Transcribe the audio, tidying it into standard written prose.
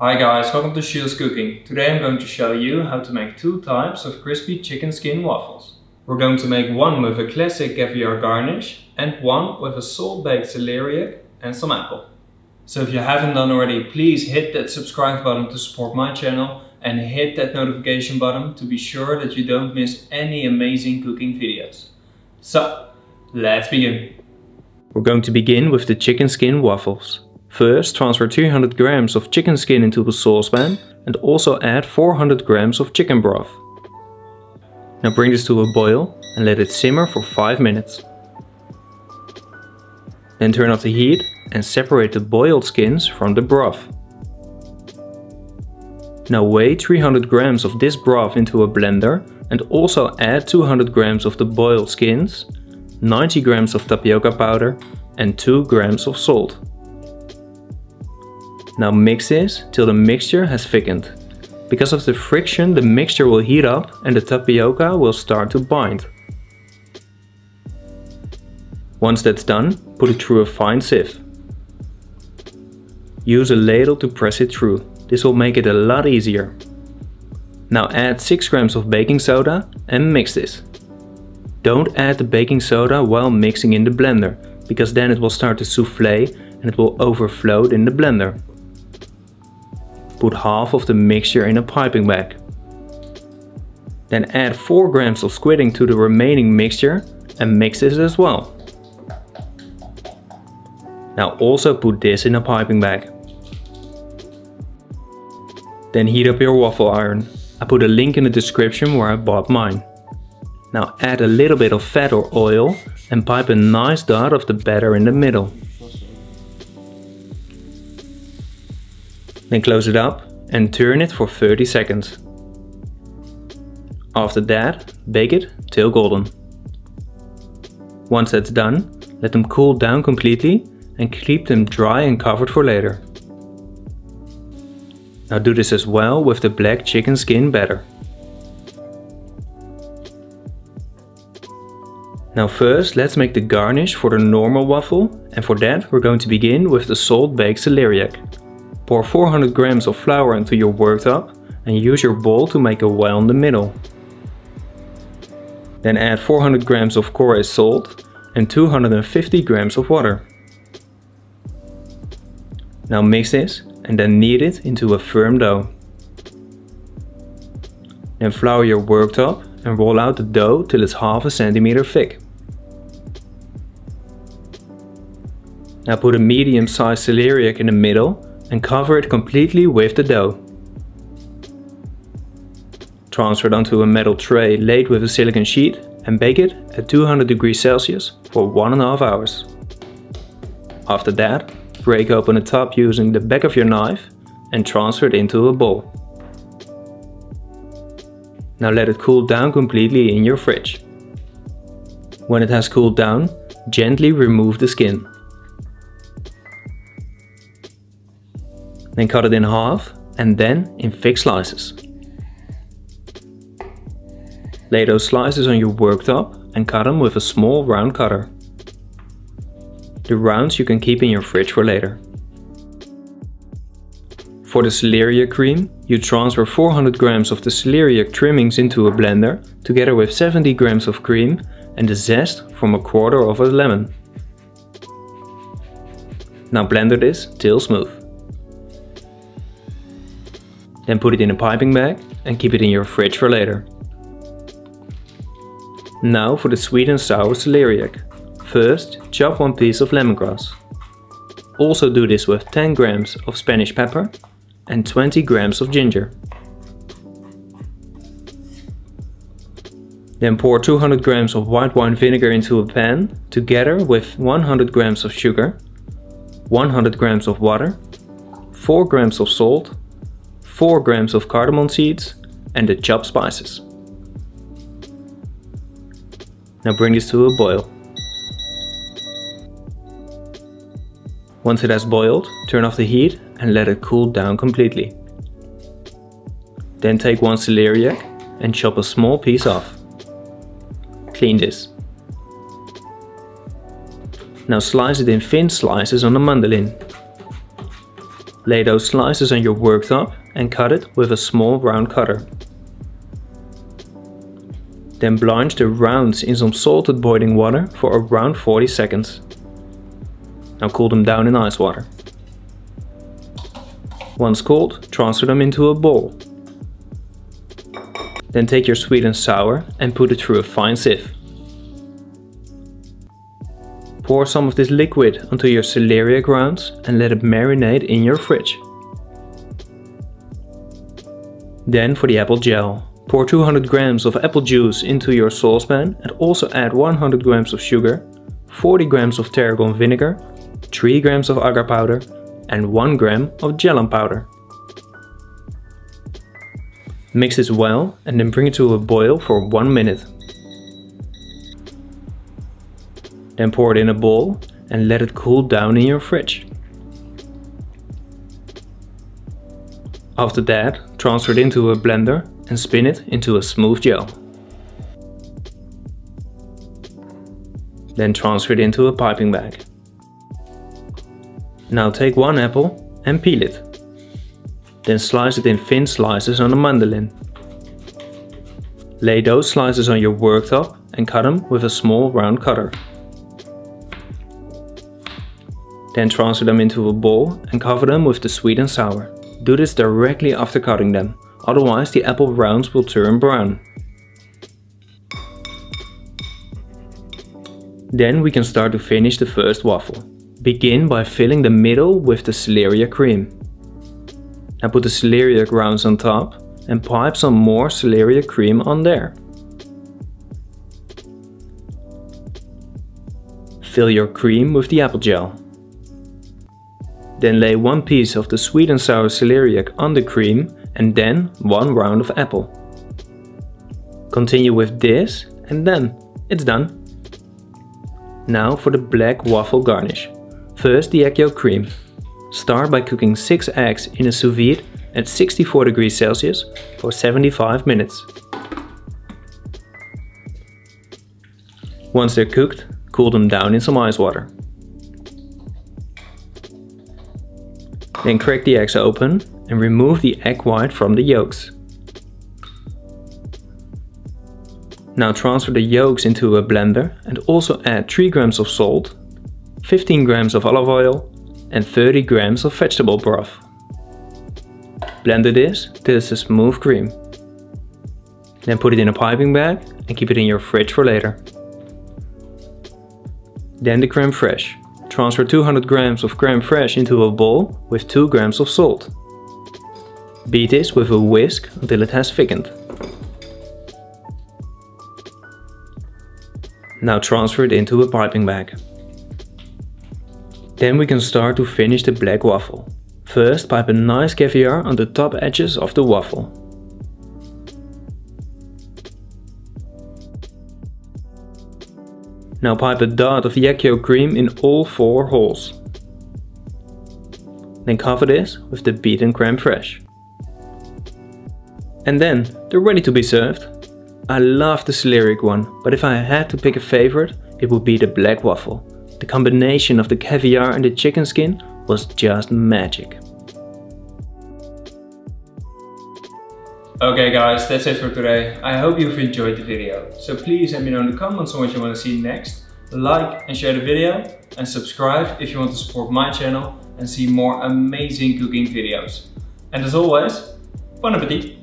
Hi guys, welcome to Shields Cooking. Today I'm going to show you how to make two types of crispy chicken skin waffles. We're going to make one with a classic caviar garnish and one with a salt-baked celeriac and some apple. So if you haven't done already, please hit that subscribe button to support my channel and hit that notification button to be sure that you don't miss any amazing cooking videos. So, let's begin. We're going to begin with the chicken skin waffles. First, transfer 300 grams of chicken skin into a saucepan and also add 400 grams of chicken broth. Now bring this to a boil and let it simmer for 5 minutes. Then turn off the heat and separate the boiled skins from the broth. Now weigh 300 grams of this broth into a blender and also add 200 grams of the boiled skins, 90 grams of tapioca powder and 2 grams of salt. Now mix this till the mixture has thickened. Because of the friction, the mixture will heat up and the tapioca will start to bind. Once that's done, put it through a fine sieve. Use a ladle to press it through. This will make it a lot easier. Now add 6 grams of baking soda and mix this. Don't add the baking soda while mixing in the blender, because then it will start to souffle and it will overflow in the blender. Put half of the mixture in a piping bag. Then add 4 grams of squid ink to the remaining mixture and mix this as well. Now also put this in a piping bag. Then heat up your waffle iron. I put a link in the description where I bought mine. Now add a little bit of fat or oil and pipe a nice dot of the batter in the middle. Then close it up and turn it for 30 seconds. After that, bake it till golden. Once that's done, let them cool down completely and keep them dry and covered for later. Now do this as well with the black chicken skin batter. Now first, let's make the garnish for the normal waffle, and for that we're going to begin with the salt-baked celeriac. Pour 400 grams of flour into your worktop and use your bowl to make a well in the middle. Then add 400 grams of Korea salt and 250 grams of water. Now mix this and then knead it into a firm dough. Then flour your worktop and roll out the dough till it's half a centimeter thick. Now put a medium-sized celeriac in the middle and cover it completely with the dough. Transfer it onto a metal tray laid with a silicone sheet and bake it at 200 degrees Celsius for 1.5 hours. After that, break open the top using the back of your knife and transfer it into a bowl. Now let it cool down completely in your fridge. When it has cooled down, gently remove the skin. Then cut it in half and then in thick slices. Lay those slices on your worktop and cut them with a small round cutter. The rounds you can keep in your fridge for later. For the celeriac cream, you transfer 400 grams of the celeriac trimmings into a blender together with 70 grams of cream and the zest from 1/4 of a lemon. Now blender this till smooth. Then put it in a piping bag and keep it in your fridge for later. Now for the sweet and sour celeriac. First, chop 1 piece of lemongrass. Also do this with 10 grams of Spanish pepper and 20 grams of ginger. Then pour 200 grams of white wine vinegar into a pan together with 100 grams of sugar, 100 grams of water, 4 grams of salt, 4 grams of cardamom seeds and the chopped spices. Now bring this to a boil. Once it has boiled, turn off the heat and let it cool down completely. Then take 1 celeriac and chop a small piece off. Clean this. Now slice it in thin slices on a mandolin. Lay those slices on your worktop and cut it with a small round cutter. Then blanch the rounds in some salted boiling water for around 40 seconds. Now cool them down in ice water. Once cold, transfer them into a bowl. Then take your sweet and sour and put it through a fine sieve. Pour some of this liquid onto your celeriac rounds and let it marinate in your fridge. Then for the apple gel. Pour 200 grams of apple juice into your saucepan and also add 100 grams of sugar, 40 grams of tarragon vinegar, 3 grams of agar powder and 1 gram of gellan powder. Mix this well and then bring it to a boil for 1 minute. Then pour it in a bowl and let it cool down in your fridge. After that, transfer it into a blender and spin it into a smooth gel. Then transfer it into a piping bag. Now take one apple and peel it. Then slice it in thin slices on a mandolin. Lay those slices on your worktop and cut them with a small round cutter. Then transfer them into a bowl and cover them with the sweet and sour. Do this directly after cutting them, otherwise the apple rounds will turn brown. Then we can start to finish the first waffle. Begin by filling the middle with the Celeria cream. Now put the celeriac rounds on top and pipe some more Celeria cream on there. Fill your cream with the apple gel. Then lay one piece of the sweet and sour celeriac on the cream and then one round of apple. Continue with this and then it's done. Now for the black waffle garnish. First the egg yolk cream. Start by cooking 6 eggs in a sous vide at 64 degrees Celsius for 75 minutes. Once they're cooked, cool them down in some ice water. Then crack the eggs open and remove the egg white from the yolks. Now transfer the yolks into a blender and also add 3 grams of salt, 15 grams of olive oil and 30 grams of vegetable broth. Blend this till it's a smooth cream. Then put it in a piping bag and keep it in your fridge for later. Then the crème fraîche. Transfer 200 grams of crème fraîche into a bowl with 2 grams of salt. Beat this with a whisk until it has thickened. Now transfer it into a piping bag. Then we can start to finish the black waffle. First pipe a nice caviar on the top edges of the waffle. Now pipe a dot of egg yolk cream in all 4 holes. Then cover this with the beaten crème fraîche. And then they're ready to be served. I love the celeriac one, but if I had to pick a favorite, it would be the black waffle. The combination of the caviar and the chicken skin was just magic. Okay guys, that's it for today. I hope you've enjoyed the video. So please let me know in the comments on what you want to see next. Like and share the video and subscribe if you want to support my channel and see more amazing cooking videos. And as always, bon appetit!